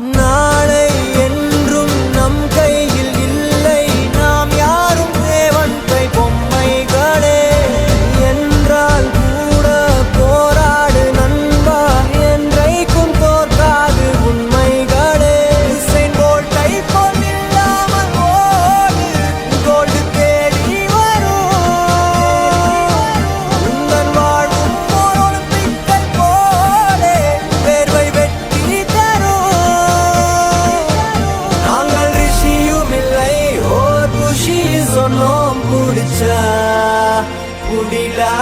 நாளை என்றும் நம் கையில் இல்லை, நாம் யாரும் தேவன் கை பொம்மைகளே. என்றால் கூட போராடு நண்பா, என்றைக்கும் தோற்காது உண்மைகளே. உசைன் போல்ட்டை போல் இல்லாமல் ஓடு, கோல்டு தேடி வரும். உந்தன் வாழும் ஓர் ஒலிம்பிக்கை போலே வேர்வை வெற்றி தரும். நாங்கள் ரிஷியும் இல்லை, ஓர் குஷி சொன்னோம், குடிச்சா குடிலா.